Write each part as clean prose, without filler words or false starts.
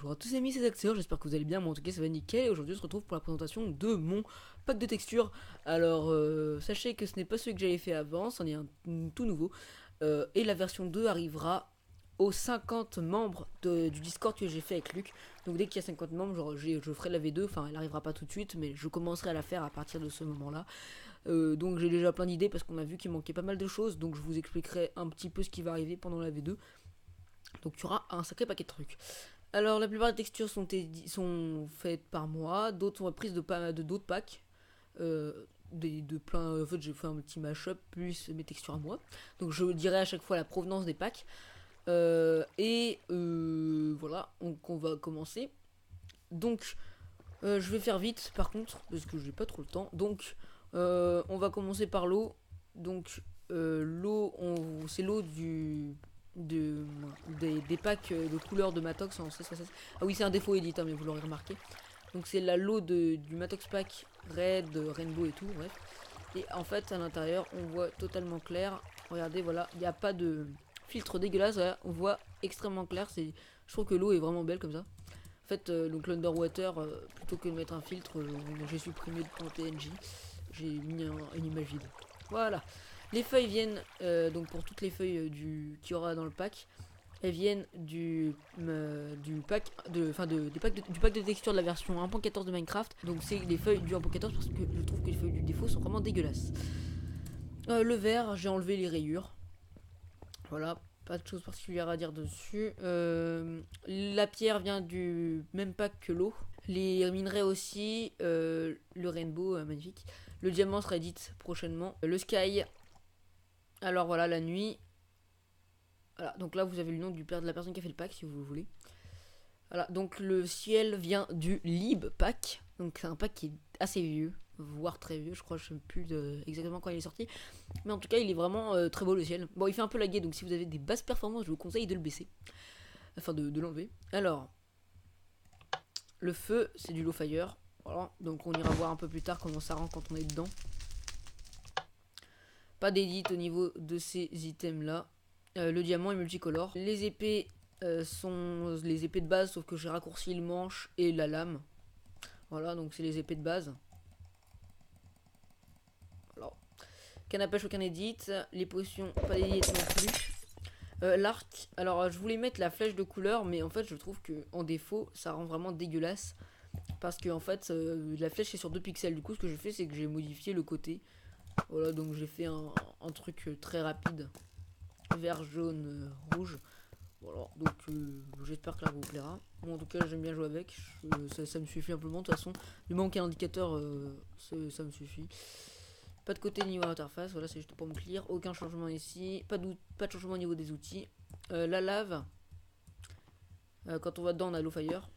Bonjour à tous les amis, c'est Axel, j'espère que vous allez bien, moi en tout cas ça va nickel, et aujourd'hui on se retrouve pour la présentation de mon pack de textures. Alors sachez que ce n'est pas celui que j'avais fait avant, c'en est un tout nouveau, et la version 2 arrivera aux 50 membres du Discord que j'ai fait avec Luc. Donc dès qu'il y a 50 membres, je ferai la V2, enfin elle arrivera pas tout de suite, mais je commencerai à la faire à partir de ce moment-là. Donc j'ai déjà plein d'idées parce qu'on a vu qu'il manquait pas mal de choses, donc je vous expliquerai un petit peu ce qui va arriver pendant la V2. Donc il y aura un sacré paquet de trucs. Alors la plupart des textures sont faites par moi, d'autres sont reprises de d'autres packs. De plein, en fait j'ai fait un petit mashup plus mes textures à moi. Donc je dirai à chaque fois la provenance des packs. Voilà, donc on va commencer. Donc je vais faire vite par contre, parce que j'ai pas trop le temps. Donc on va commencer par l'eau. Donc l'eau, c'est l'eau des packs de couleurs de Matox en 16. Ah oui, c'est un défaut édite, hein, mais vous l'aurez remarqué. Donc c'est la lot du Matox pack Red, Rainbow et tout, bref. Et en fait à l'intérieur on voit totalement clair. Regardez, voilà, il n'y a pas de filtre dégueulasse, voilà, on voit extrêmement clair. Je trouve que l'eau est vraiment belle comme ça. En fait, donc l'Underwater, plutôt que de mettre un filtre, j'ai supprimé le point PNJ. J'ai mis une image vide. Voilà. Les feuilles viennent, donc pour toutes les feuilles qu'il y aura dans le pack, elles viennent du pack du pack de texture de la version 1.14 de Minecraft. Donc c'est les feuilles du 1.14 parce que je trouve que les feuilles du défaut sont vraiment dégueulasses. Le vert, j'ai enlevé les rayures. Voilà, pas de choses particulières à dire dessus. La pierre vient du même pack que l'eau. Les minerais aussi, le rainbow, magnifique. Le diamant sera edit prochainement. Le sky, alors voilà, la nuit. Voilà, donc là vous avez le nom de la personne qui a fait le pack si vous voulez. Voilà, donc le ciel vient du Lib pack. Donc c'est un pack qui est assez vieux, voire très vieux, je crois, je ne sais plus exactement quand il est sorti. Mais en tout cas, il est vraiment très beau le ciel. Bon, il fait un peu laguer, donc si vous avez des basses performances, je vous conseille de le baisser. Enfin, de l'enlever. Alors, le feu, c'est du low fire. Voilà, donc on ira voir un peu plus tard comment ça rend quand on est dedans. Pas d'édit au niveau de ces items là. Le diamant est multicolore. Les épées sont les épées de base, sauf que j'ai raccourci le manche et la lame. Voilà, donc c'est les épées de base. Alors, canne à pêche, aucun edit. Les potions, pas d'édit non plus. L'arc, alors je voulais mettre la flèche de couleur, mais en fait je trouve que en défaut ça rend vraiment dégueulasse. Parce que en fait la flèche est sur 2 pixels. Du coup, ce que j'ai fait, c'est que j'ai modifié le côté. Voilà, donc j'ai fait un truc très rapide. Vert, jaune, rouge. Voilà, donc j'espère que là vous plaira. Bon, en tout cas, j'aime bien jouer avec. Ça me suffit amplement. De toute façon, du moment qu'il y a un indicateur, ça me suffit. Pas de côté niveau interface. Voilà, c'est juste pour me clear. Aucun changement ici. Pas de changement au niveau des outils. La lave. Quand on va dedans, on a low fire.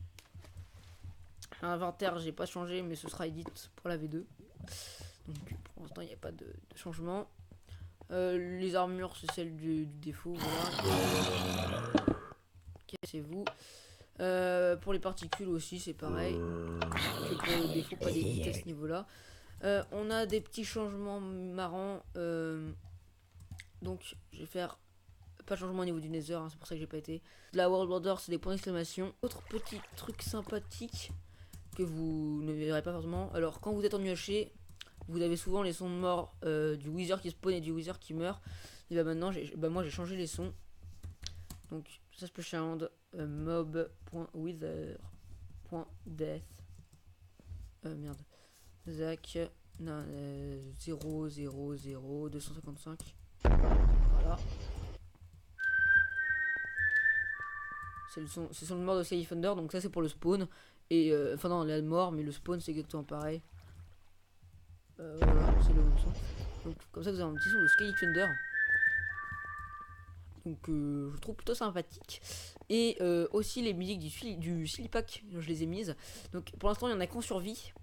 L'inventaire, j'ai pas changé, mais ce sera edit pour la V2. Donc pour l'instant, il n'y a pas de changement. Les armures, c'est celle du défaut. Voilà. Cassez-vous. Pour les particules aussi, c'est pareil que pour le défaut, pas d'édit à ce niveau-là. On a des petits changements marrants. Donc, je vais faire pas de changement au niveau du Nether, hein, c'est pour ça que j'ai pas été. La World Border, c'est des points d'exclamation. Autre petit truc sympathique que vous ne verrez pas forcément. Alors, quand vous êtes en UHC, vous avez souvent les sons de mort du Wither qui spawn et du Wither qui meurt. Et bah maintenant, moi j'ai changé les sons. Donc, ça se peut sound mob.wither.death. Merde. Zach 0 0 0 255. Voilà. C'est le son de mort de Sky Thunder, donc ça c'est pour le spawn. Et enfin non, la mort, mais le spawn c'est exactement pareil. Voilà, c'est le même son. Donc comme ça vous avez un petit son de Sky Thunder. Donc je trouve plutôt sympathique. Et aussi les musiques du Silly Pack, je les ai mises. Donc pour l'instant il y en a qu'en survie.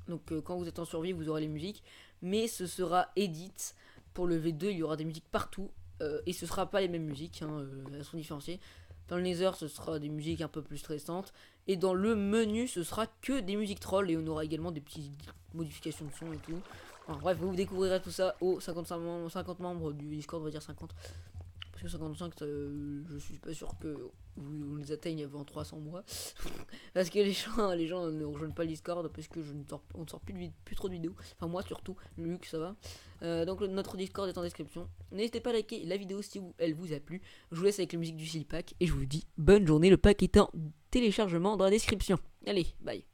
Donc quand vous êtes en survie vous aurez les musiques. Mais ce sera edit. Pour le V2 il y aura des musiques partout. Et ce sera pas les mêmes musiques, hein, elles sont différenciées. Dans le Nether ce sera des musiques un peu plus stressantes. Et dans le menu ce sera que des musiques trolls. Et on aura également des petites modifications de son et tout. Enfin, bref, vous découvrirez tout ça aux 50 membres du Discord, on va dire 50. Parce que 55, je suis pas sûr que vous les atteignez avant 300 mois. Parce que les gens ne rejoignent pas le Discord parce que on ne sort plus trop de vidéos. Enfin, moi surtout, Luc, ça va. Donc, notre Discord est en description. N'hésitez pas à liker la vidéo si elle vous a plu. Je vous laisse avec la musique du Silly Pack et je vous dis bonne journée. Le pack est en téléchargement dans la description. Allez, bye.